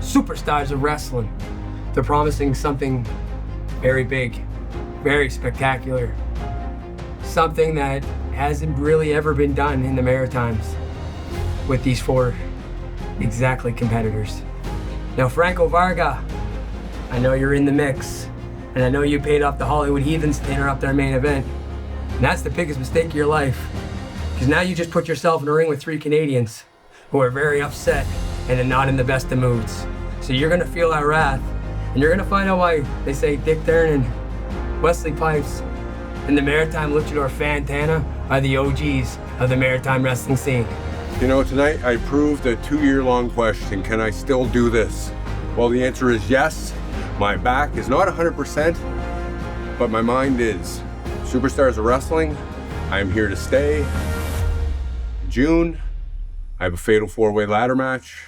superstars of wrestling. They're promising something very big, very spectacular, something that hasn't really ever been done in the Maritimes with these four exactly competitors. Now, Franco Varga, I know you're in the mix, and I know you paid off the Hollywood Heathens to interrupt our main event. And that's the biggest mistake of your life, because now you just put yourself in a ring with three Canadians who are very upset and are not in the best of moods. So you're gonna feel our wrath, and you're gonna find out why they say Dick Durning, Wesley Pipes, and the Maritime Luchador Fantana are the OGs of the Maritime wrestling scene. You know, tonight I proved a 2-year-long question, can I still do this? Well, the answer is yes. My back is not 100%, but my mind is. Superstars of Wrestling, I am here to stay. In June, I have a fatal 4-way ladder match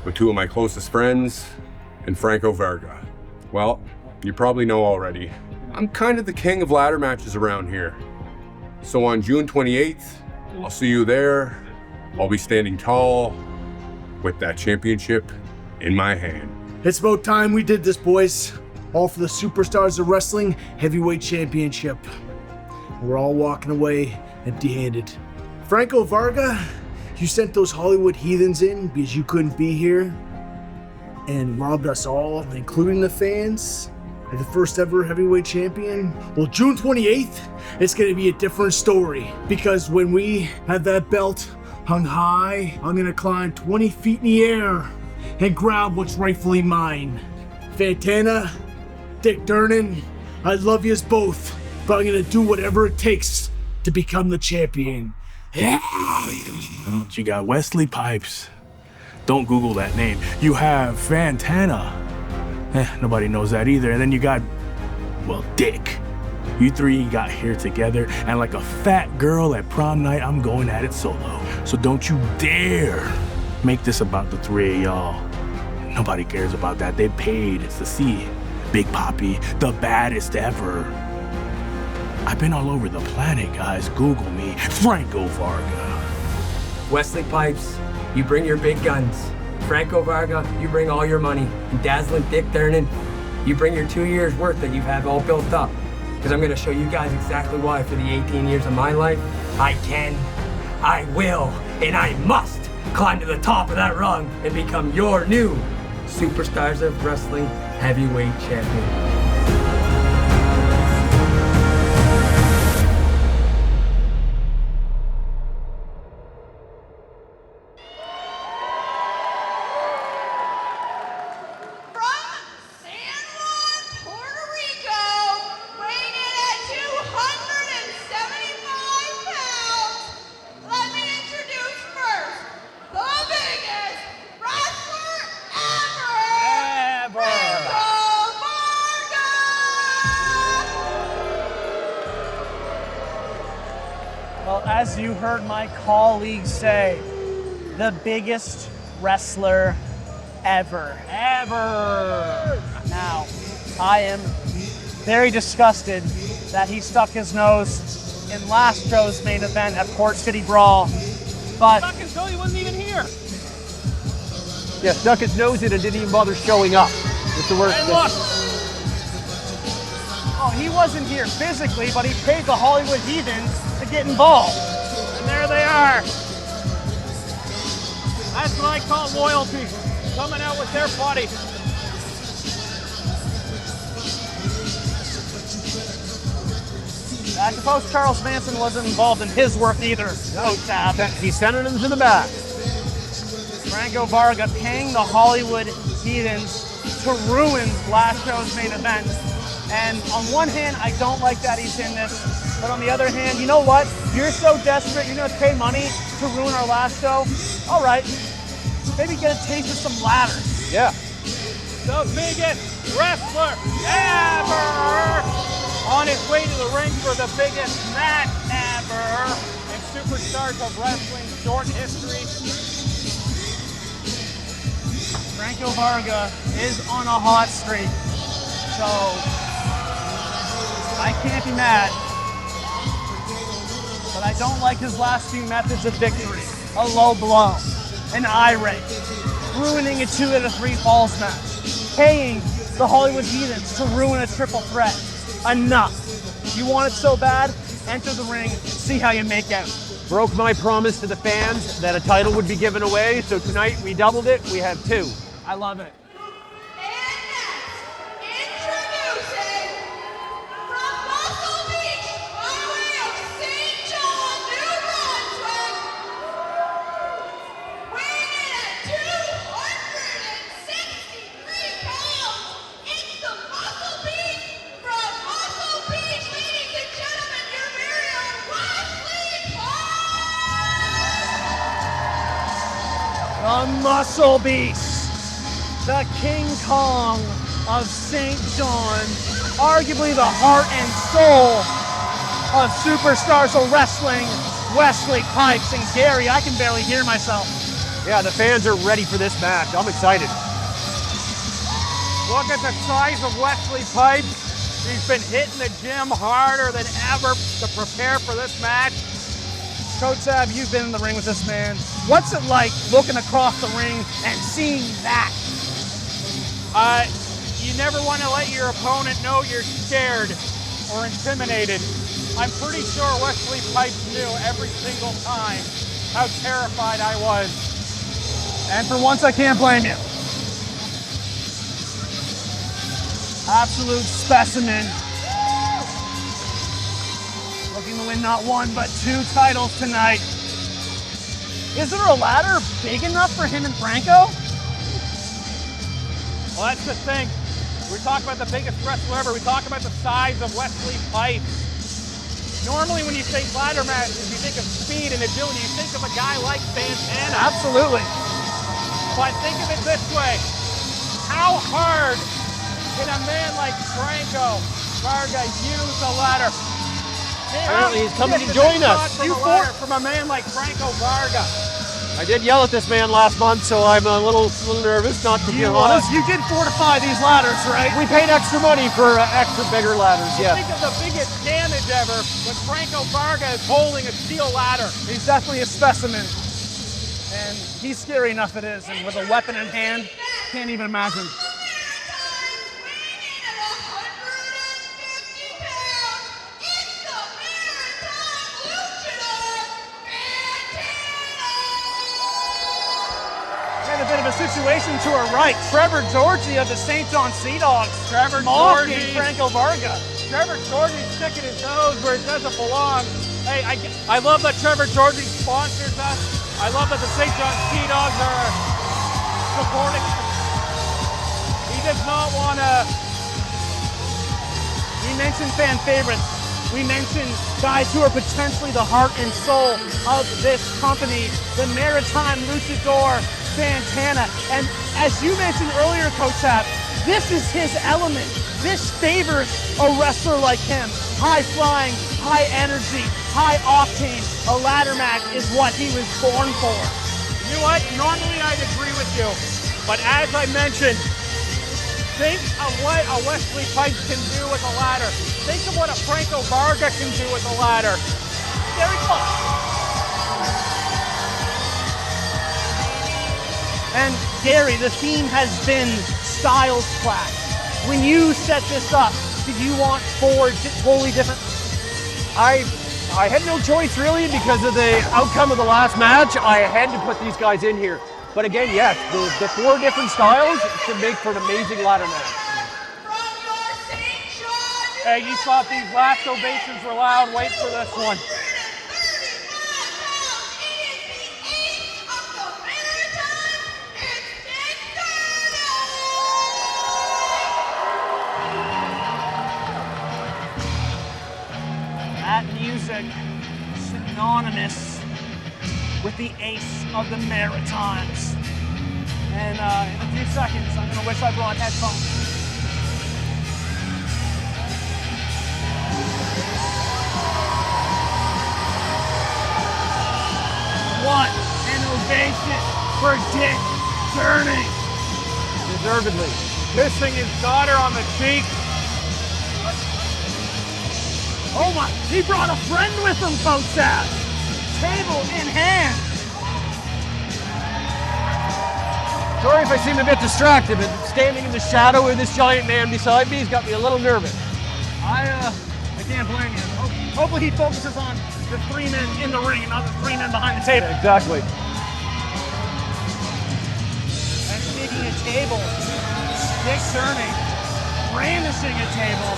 with 2 of my closest friends and Franco Varga. Well, you probably know already, I'm kind of the king of ladder matches around here. So on June 28th, I'll see you there. I'll be standing tall with that championship in my hand. It's about time we did this, boys. All for the Superstars of Wrestling Heavyweight Championship. We're all walking away empty-handed. Franco Varga, you sent those Hollywood Heathens in because you couldn't be here and robbed us all, including the fans, of the first ever heavyweight champion. Well, June 28th, it's gonna be a different story, because when we have that belt hung high, I'm gonna climb 20 feet in the air and grab what's rightfully mine. Fantana, Dick Durning, I love yous both, but I'm gonna do whatever it takes to become the champion. You got Wesley Pipes. Don't Google that name. You have Fantana. Nobody knows that either. And then you got, well, Dick. You three got here together, and like a fat girl at prom night, I'm going at it solo. So don't you dare make this about the 3 of y'all. Nobody cares about that. They paid to see Big Papi, the baddest ever. I've been all over the planet, guys. Google me, Franco Varga. Wesley Pipes, you bring your big guns. Franco Varga, you bring all your money. And dazzling Dick Durning, you bring your 2 years' worth that you've had all built up. Because I'm gonna show you guys exactly why for the 18 years of my life, I can, I will, and I must climb to the top of that rung and become your new Superstars of Wrestling Heavyweight Champion. Well, as you heard my colleagues say, the biggest wrestler ever. Now, I am very disgusted that he stuck his nose in last show's main event at Port City Brawl, but... Stuck his nose, he wasn't even here. Yeah, stuck his nose in and didn't even bother showing up. It's the worst. Hey, look! Oh, he wasn't here physically, but he paid the Hollywood Heathens to get involved. And there they are. That's what I call loyalty. Coming out with their buddy. I suppose Charles Manson wasn't involved in his work either. No, Tab. He's sending him to the back. Franco Varga paying the Hollywood Heathens to ruin last show's main event. And on one hand, I don't like that he's in this. But on the other hand, you know what? You're so desperate, you're gonna pay money to ruin our last show. All right, maybe get a taste of some ladders. Yeah. The biggest wrestler ever on his way to the ring for the biggest match ever in Superstars of Wrestling short history. Franco Varga is on a hot streak, so I can't be mad. But I don't like his last few methods of victory. A low blow, an irate, ruining a 2 out of 3 falls match, paying the Hollywood Heathens to ruin a triple threat. Enough. You want it so bad? Enter the ring, see how you make out. Broke my promise to the fans that a title would be given away, so tonight we doubled it. We have 2. I love it. The Muscle Beast, the King Kong of St. John, arguably the heart and soul of Superstars of Wrestling, Wesley Pipes. And Gary, I can barely hear myself. Yeah, the fans are ready for this match. I'm excited. Look at the size of Wesley Pipes. He's been hitting the gym harder than ever to prepare for this match. Coach Ab, you've been in the ring with this man. What's it like looking across the ring and seeing that? You never want to let your opponent know you're scared or intimidated. I'm pretty sure Wesley Pipes knew every single time how terrified I was. And for once, I can't blame you. Absolute specimen. Looking to win not 1, but 2 titles tonight. Is there a ladder big enough for him and Franco? Well, that's the thing. We talk about the biggest wrestler ever. We talk about the size of Wesley Pipes. Normally when you say ladder matches, you think of speed and agility. You think of a guy like Fantana. Absolutely. But think of it this way. How hard can a man like Franco Varga use a ladder? Apparently he's coming to join us. From a man like Franco Varga. I did yell at this man last month, so I'm a little nervous, not to be honest. You did fortify these ladders, right? We paid extra money for extra bigger ladders, yeah. Think of the biggest damage ever when Franco Varga is holding a steel ladder. He's definitely a specimen. And he's scary enough it is, and with a weapon in hand, can't even imagine. A bit of a situation to her right. Trevor Georgie of the St. John Sea Dogs. Trevor mocking Georgie. Franco Varga. Trevor Georgie's sticking his nose where it doesn't belong. Hey, I love that Trevor Georgie sponsors us. I love that the St. John Sea Dogs are supporting. He does not want to. We mentioned fan favorites. We mentioned guys who are potentially the heart and soul of this company, the Maritime Luchador, Fantana. And as you mentioned earlier, Coach Happ, this is his element. This favors a wrestler like him. High flying, high energy, high octane. A ladder match is what he was born for. You know what? Normally I'd agree with you. But as I mentioned, think of what a Wesley Pipes can do with a ladder. Think of what a Franco Varga can do with a ladder. Very close. And Gary, the theme has been Styles Clash. When you set this up, did you want 4 totally different? I had no choice really because of the outcome of the last match. I had to put these guys in here. But again, yes, the 4 different styles should make for an amazing ladder match. Hey, you thought these last ovations were loud. Wait for this one. That music synonymous with the Ace of the Maritimes. And in a few seconds, I'm gonna wish I brought headphones. What an ovation for Dick Durning. Deservedly. Kissing his daughter on the cheek. Oh my, he brought a friend with him, Coach Sass. Table in hand. Sorry if I seem a bit distracted, but standing in the shadow with this giant man beside me has got me a little nervous. I can't blame you. Hopefully he focuses on the 3 men in the ring and not the 3 men behind the table. Exactly. And speaking of tables, Dick Durning brandishing a table.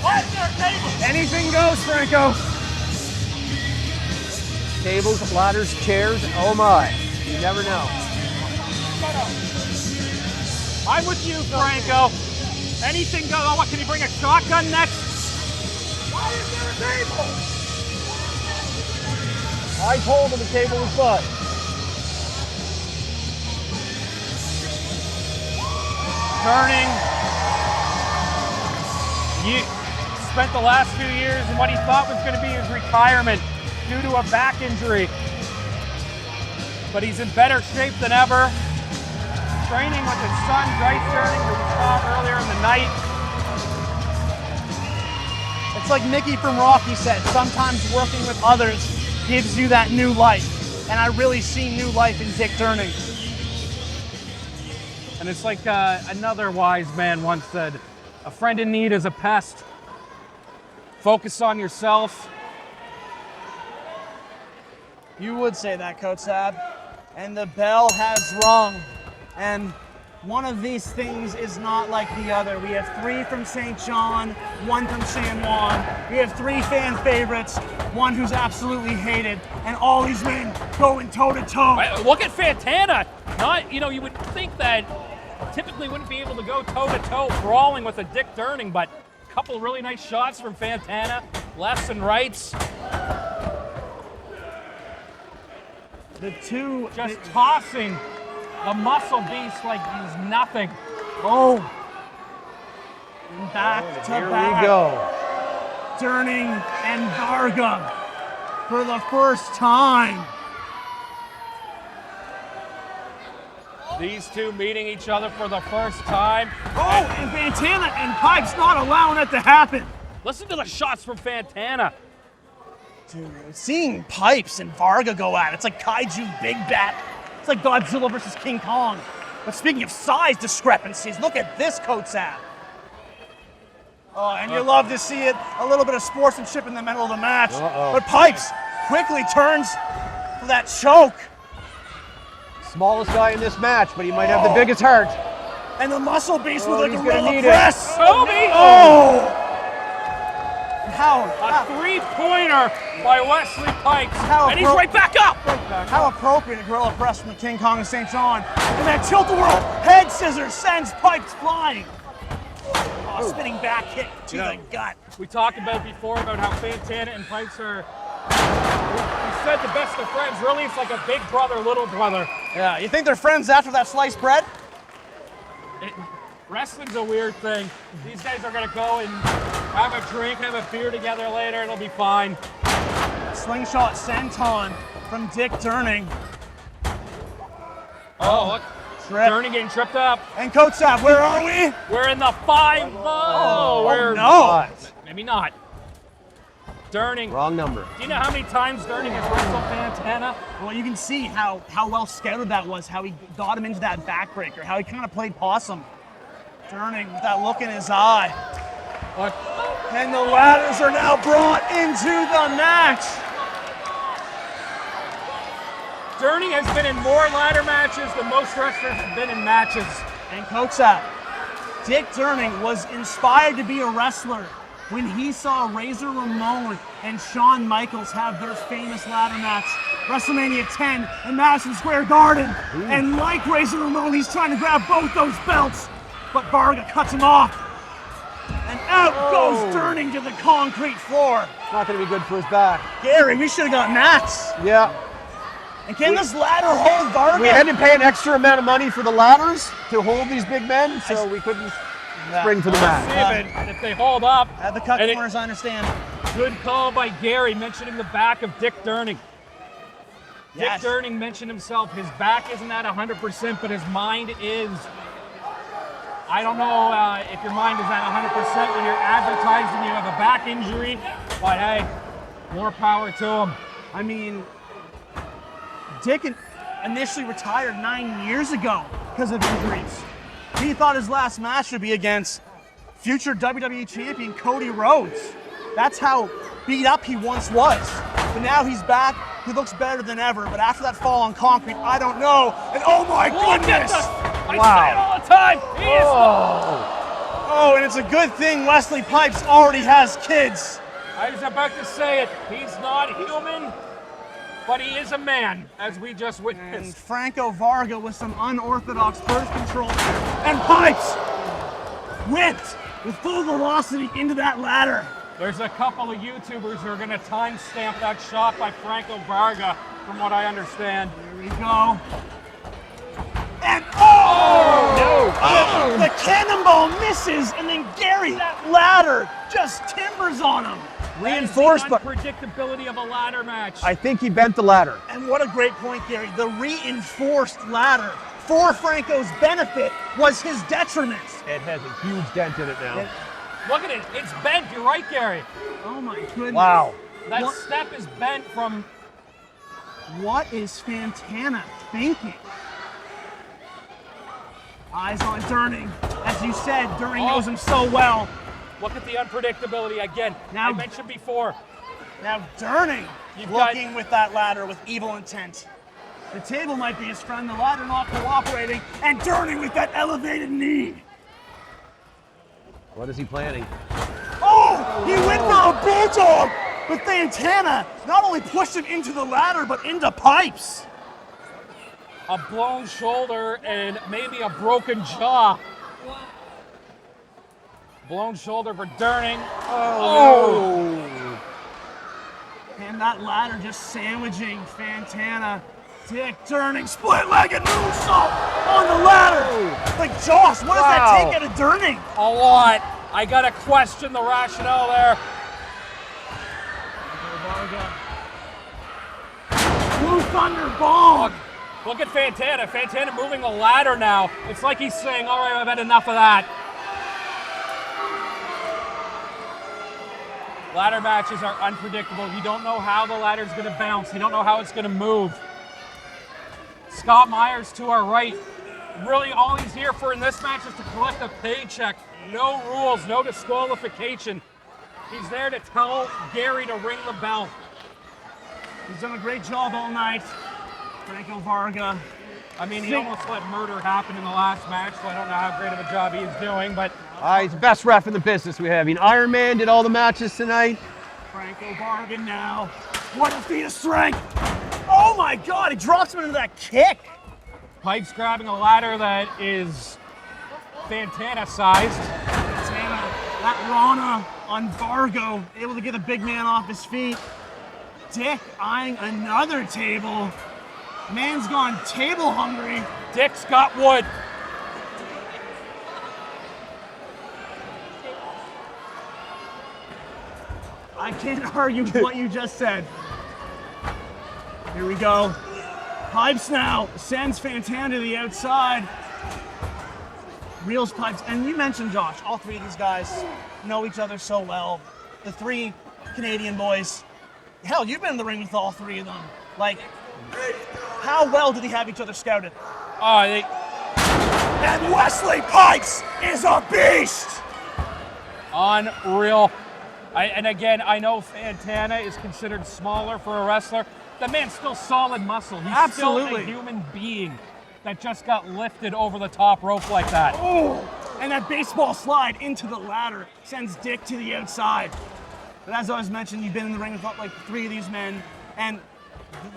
What's their table? Anything goes, Franco. Tables, ladders, chairs, oh my. You never know. I'm with you, Franco. Anything goes. Oh, what, can you bring a shotgun next? Why is there a table? I told him the table was fun. Durning. You spent the last few years in what he thought was going to be his retirement due to a back injury. But he's in better shape than ever. Training with his son, Bryce Durning, who we saw earlier in the night. It's like Mickey from Rocky said, sometimes working with others gives you that new life. And I really see new life in Dick Durning. And it's like another wise man once said, a friend in need is a pest. Focus on yourself. You would say that, Coach Sab. And the bell has rung. And one of these things is not like the other. We have 3 from St. John, 1 from San Juan. We have 3 fan favorites, 1 who's absolutely hated, and all these men going toe-to-toe. Look at Fantana. Not, you would think that typically wouldn't be able to go toe-to-toe brawling with a Dick Durning, but a couple really nice shots from Fantana, lefts and rights. The two just tossing the muscle beast like he's nothing. Oh, back to Here back. we go. Durning and Varga for the first time. These two meeting each other for the first time. Oh, and Fantana and Pipes not allowing it to happen. Listen to the shots from Fantana. Dude, seeing Pipes and Varga go at it, it's like Kaiju Big Bat. It's like Godzilla versus King Kong. But speaking of size discrepancies, look at this Coach Sab. Oh, and you love to see it. A little bit of sportsmanship in the middle of the match. But Pipes quickly turns for that choke. Smallest guy in this match, but he might have the biggest heart. And the muscle beast with a he's gorilla gonna need press. Kobe! Oh! How? A three-pointer by Wesley Pipes. How And he's right back up! How appropriate a gorilla press from the King Kong of St. John. And that tilt-a-whirl head scissors sends Pipes flying. Oh, spinning back kick to the gut. We talked about before about how Fantana and Pipes are, we said the best of friends. Really, it's like a big brother, little brother. Yeah, you think they're friends after that sliced bread? Wrestling's a weird thing. These guys are going to go and have a drink, have a beer together later. It'll be fine. Slingshot senton from Dick Durning. Oh, look. Trip. Durning getting tripped up. And Coach Sab, where are we? We're in the 5-0. Oh, no. Maybe not. Durning. Wrong number. Do you know how many times Durning has wrestled Fantana? Well, you can see how well scouted that was, how he got him into that backbreaker, how he kind of played possum. Durning with that look in his eye. And the ladders are now brought into the match. Durning has been in more ladder matches than most wrestlers have been in matches. And Coach Sab, Dick Durning was inspired to be a wrestler when he saw Razor Ramon and Shawn Michaels have their famous ladder match, WrestleMania 10 in Madison Square Garden. And like Razor Ramon, he's trying to grab both those belts, but Varga cuts him off. And out goes Durning to the concrete floor. It's not going to be good for his back. Gary, we should have got mats. Yeah. And can this ladder hold Varga? We had to pay an extra amount of money for the ladders to hold these big men, so we couldn't spring for the match. If they hold up. At the cut corners, I understand. Good call by Gary mentioning the back of Dick Durning. Yes. Dick Durning mentioned himself. His back isn't at 100%, but his mind is. I don't know if your mind is at 100% when you're advertising you have a back injury, but hey, more power to him. I mean, Dick initially retired 9 years ago because of injuries. He thought his last match would be against future WWE champion Cody Rhodes. That's how beat up he once was. But now he's back. He looks better than ever. But after that fall on concrete, I don't know. And oh my goodness! I say it all the time. He is Oh, and it's a good thing Wesley Pipes already has kids. I was about to say it. He's not human, but he is a man, as we just And witnessed. Franco Varga with some unorthodox birth control. And Pipes went with full velocity into that ladder. There's a couple of YouTubers who are going to timestamp that shot by Franco Varga, from what I understand. Here we go. And oh! The cannonball misses, and then Gary, that ladder just timbers on him. Reinforced, That but is the unpredictability of a ladder match. I think he bent the ladder. And what a great point, Gary. The reinforced ladder, for Franco's benefit, was his detriment. It has a huge dent in it now. Look at it. It's bent. You're right, Gary. Oh my goodness. Wow. That What? step is bent from... What is Fantana thinking? Eyes on Durning. As you said, Durning knows him so well. Look at the unpredictability again. Now- I mentioned before. Now Durning You've got- looking with that ladder with evil intent. The table might be his friend, the ladder not cooperating, and Durning with that elevated knee. What is he planning? Oh! He went for a bulldog! But Fantana not only pushed him into the ladder, but into Pipes. A blown shoulder and maybe a broken jaw. Blown shoulder for Durning. And that ladder just sandwiching Fantana. Dick Durning, split-legged moonsault on the ladder. Like, Josh, what does that take out of Durning? A lot. I gotta question the rationale there. Blue Thunder bomb. Look at Fantana. Fantana moving the ladder now. It's like he's saying, all right, I've had enough of that. Ladder matches are unpredictable. You don't know how the ladder's going to bounce. You don't know how it's going to move. Scott Myers to our right. Really all he's here for in this match is to collect a paycheck. No rules, no disqualification. He's there to tell Gary to ring the bell. He's done a great job all night. Franco Varga. I mean, he almost let murder happen in the last match, so I don't know how great of a job he is doing, but He's the best ref in the business we have. I mean, Iron Man did all the matches tonight. Franco Varga now. What a feat of strength. Oh my God, he drops him into that kick. Pipes grabbing a ladder that is Fantana-sized. Fantana, that Rana on Vargo, able to get the big man off his feet. Dick eyeing another table. Man's gone table hungry. Dick's got wood. I can't argue with what you just said. Here we go. Pipes now sends Fantana to the outside. Reels Pipes, and you mentioned Josh, all three of these guys know each other so well. The three Canadian boys. Hell, you've been in the ring with all three of them. Like, how well did they have each other scouted? And Wesley Pipes is a beast! Unreal. And again, I know Fantana is considered smaller for a wrestler. The man's still solid muscle. He's still a human being that just got lifted over the top rope like that. Oh, and that baseball slide into the ladder sends Dick to the outside. But as I was mentioning, you've been in the ring with like three of these men, and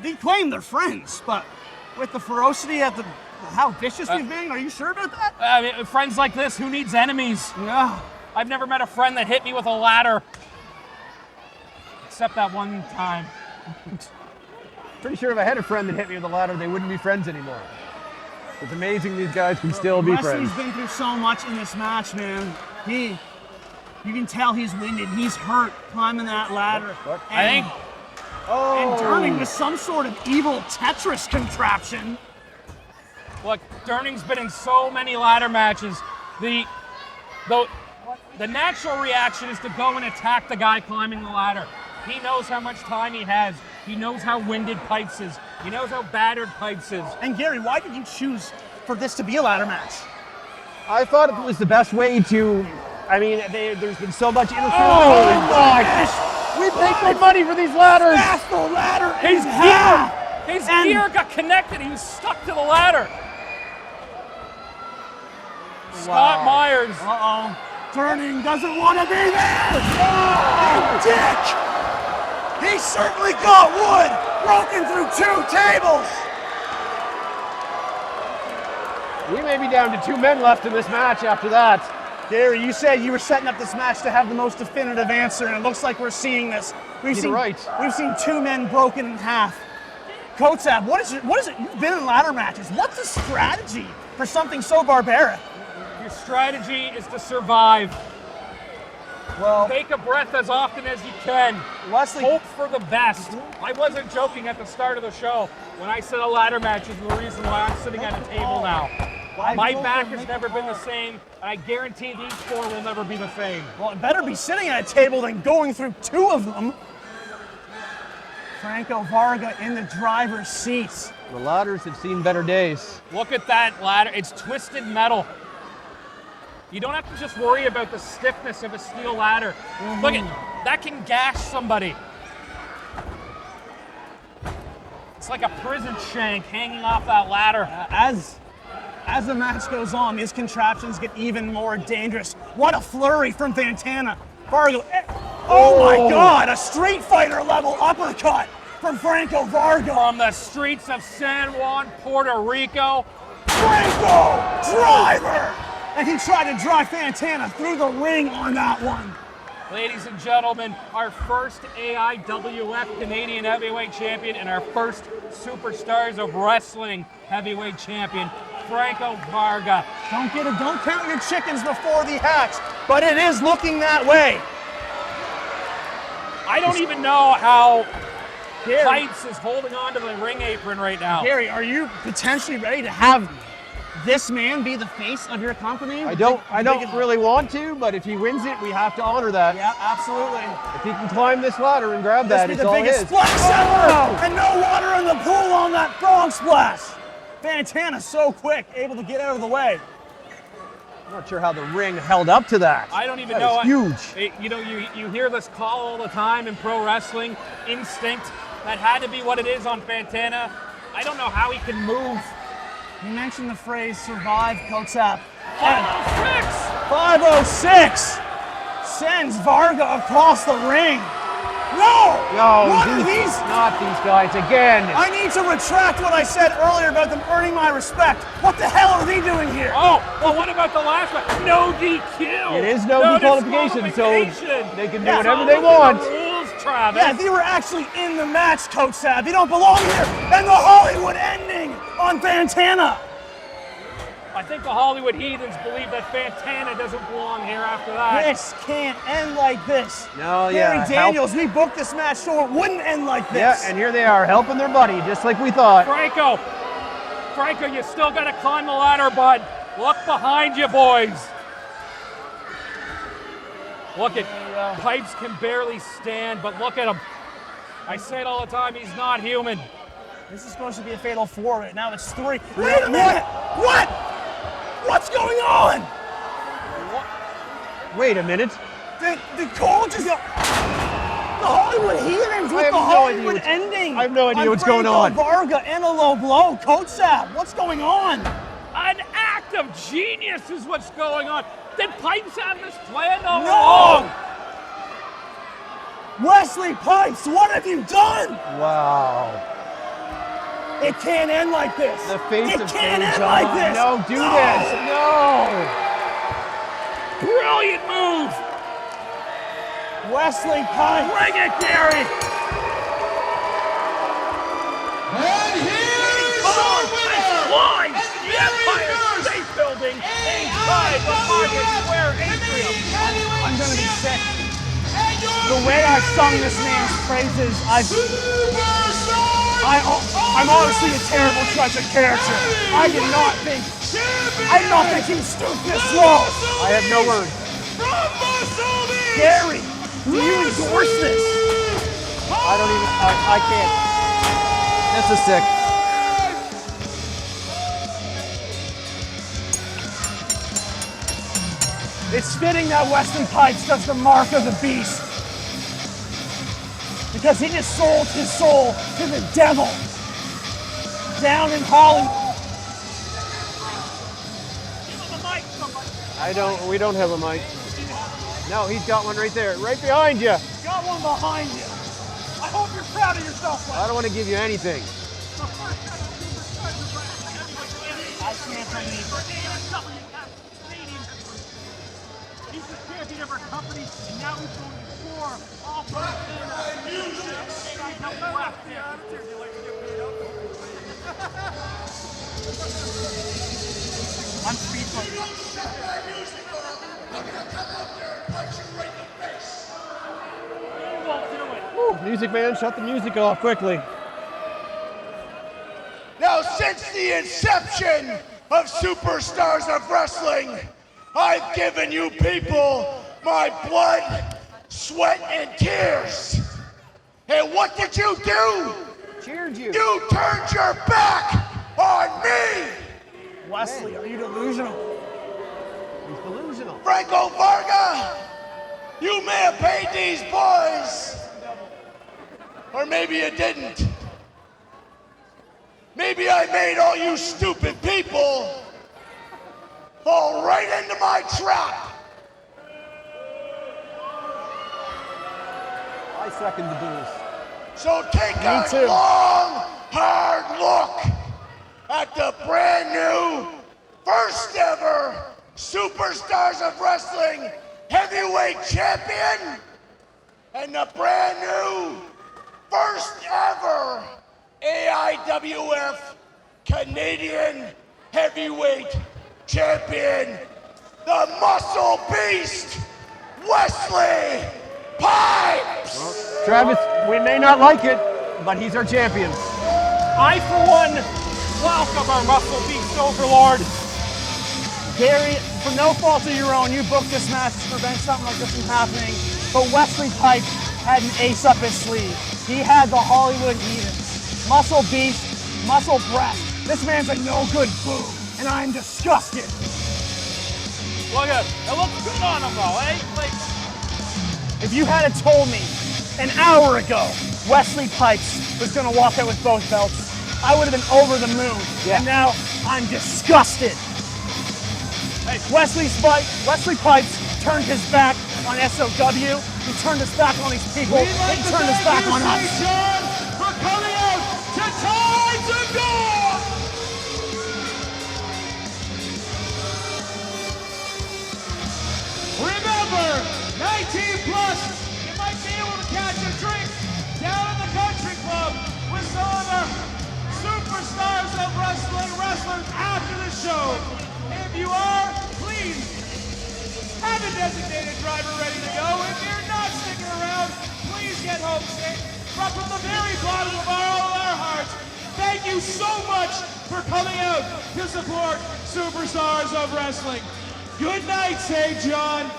they claim they're friends, but with the ferocity at how vicious we've been, are you sure about that? I mean, friends like this, who needs enemies? Yeah. I've never met a friend that hit me with a ladder. Except that one time. Pretty sure if I had a friend that hit me with a ladder, they wouldn't be friends anymore. It's amazing these guys can still be Wesley's friends. been through so much in this match, man. You can tell he's winded. He's hurt climbing that ladder. And Durning with some sort of evil Tetris contraption. Look, Durning's been in so many ladder matches. The natural reaction is to go and attack the guy climbing the ladder. He knows how much time he has. He knows how winded Pipes is. He knows how battered Pipes is. And Gary, why did you choose for this to be a ladder match? I thought it was the best way to. I mean, there's been so much interference. Oh, God! We paid good money for these ladders. That's the ladder. His gear got connected. He was stuck to the ladder. Scott Myers. Uh-oh. Durning doesn't want to be there. Oh, dick. He certainly got wood broken through 2 tables. We may be down to 2 men left in this match after that. Gary, you said you were setting up this match to have the most definitive answer, and it looks like we're seeing this. We've seen 2 men broken in half. Kotsab, what is it? You've been in ladder matches. What's the strategy for something so barbaric? Your strategy is to survive. Well, take a breath as often as you can. Wesley, hope for the best. I wasn't joking at the start of the show when I said a ladder match is the reason why I'm sitting at a table now. My back has never been the same, and I guarantee these 4 will never be the same. Well, it better be sitting at a table than going through 2 of them. Franco Varga in the driver's seat. The ladders have seen better days. Look at that ladder. It's twisted metal. You don't have to just worry about the stiffness of a steel ladder. Look at that, can gash somebody. It's like a prison shank hanging off that ladder. As the match goes on, these contraptions get even more dangerous. What a flurry from Fantana. Varga, oh my God, a Street Fighter level uppercut from Franco Varga. From the streets of San Juan, Puerto Rico. Franco, driver! And he tried to drive Fantana through the ring on that one. Ladies and gentlemen, our first AIWF Canadian Heavyweight Champion and our first Superstars of Wrestling Heavyweight Champion, Franco Varga. Don't count your chickens before the hatch, but it is looking that way. I don't even know how Pipes is holding on to the ring apron right now. Gary, are you potentially ready to have this man be the face of your company? I don't really want to, but if he wins it, we have to honor that. Yeah, absolutely. If he can climb this ladder and grab that, it's all his. This be the biggest splash ever! And no water in the pool on that frog splash! Fantana's so quick, able to get out of the way. I'm not sure how the ring held up to that. I don't even know. Huge. You hear this call all the time in pro wrestling, instinct. That had to be what it is on Fantana. I don't know how he can move. You mentioned the phrase survive, Kotsap. 506! 506 sends Varga across the ring. No! What are these? Not these guys again. I need to retract what I said earlier about them earning my respect. What the hell are they doing here? Oh, well, what about the last one? No DQ. It is no disqualification, so they can do whatever they want. Rules, Travis. Yeah, they were actually in the match, Coach Sav. They don't belong here. And the Hollywood ending on Fantana. I think the Hollywood heathens believe that Fantana doesn't belong here after that. This can't end like this. No, Gary Daniels, we booked this match so it wouldn't end like this. Yeah, and here they are helping their buddy, just like we thought. Franco, you still got to climb the ladder, bud. Look behind you, boys. Look at Pipes can barely stand, but look at him. I say it all the time, he's not human. This is supposed to be a fatal 4, but now it's 3. Wait a minute! What? What's going on? Wait a minute. The call just got... The Hollywood heathens with the Hollywood ending. I have no idea what's going on. Varga and a low blow. Kotsap, what's going on? An act of genius is what's going on. Did Pipes have this planned all along? Wesley Pipes, what have you done? Wow. It can't end like this. The face it of can't Sage. end like this. No, do this. No. Brilliant move. Wesley Pipes. Bring it, Gary. And here's our winner. Live. The Empire State Building inside the Market Square atrium. I'm going to be sick. The way I've sung this man's praises, I'm honestly a terrible choice of character. I did not think he stooped this low. I have no words. Gary, do you endorse this? I don't even, I can't. This is sick. It's fitting that Wesley Pipes does the mark of the beast. Because he just sold his soul to the devil down in Hollywood. We don't have a mic. No, he's got one right there, right behind you. Got one behind you. I hope you're proud of yourself, Wes. I don't want to give you anything. I can't believe it. He's the champion of our company, and now he's going to score all for I'm speechless. Woo, music man, shut the music off quickly. Now, since the inception of Superstars of Wrestling, I've given you people my blood, sweat, and tears. And what did you do? Cheered you. You turned your back on me! Wesley, are you delusional? He's delusional. Franco Varga, you may have paid these boys. Or maybe you didn't. Maybe I made all you stupid people fall right into my trap. I second the booze. So take a long, hard look at the brand new, first ever Superstars of Wrestling Heavyweight Champion and the brand new, first ever AIWF Canadian Heavyweight Champion, the Muscle Beast, Wesley Pipes! Travis, we may not like it, but he's our champion. I, for one, welcome our Muscle Beast Overlord. Gary, for no fault of your own, you booked this match to prevent something like this from happening. But Wesley Pipes had an ace up his sleeve. He had the Hollywood Heathens. Muscle beast, muscle breast. This man's a no good boo, and I'm disgusted. Look at it. It looks good on him, though, eh? Like, If you had told me an hour ago Wesley Pipes was going to walk out with both belts, I would have been over the moon. Yeah. And now I'm disgusted. hey, Wesley Pipes turned his back on SOW. He turned his back on these people. He turned his back on us. John, for coming out to Tides of Dawn! Remember, 19 plus, you might be able to catch a drink down in the country club with some of the Superstars of Wrestling wrestlers after the show. If you are, please have a designated driver ready to go. If you're not sticking around, please get home safe. But from the very bottom of all our hearts, thank you so much for coming out to support Superstars of Wrestling. Good night, St. John.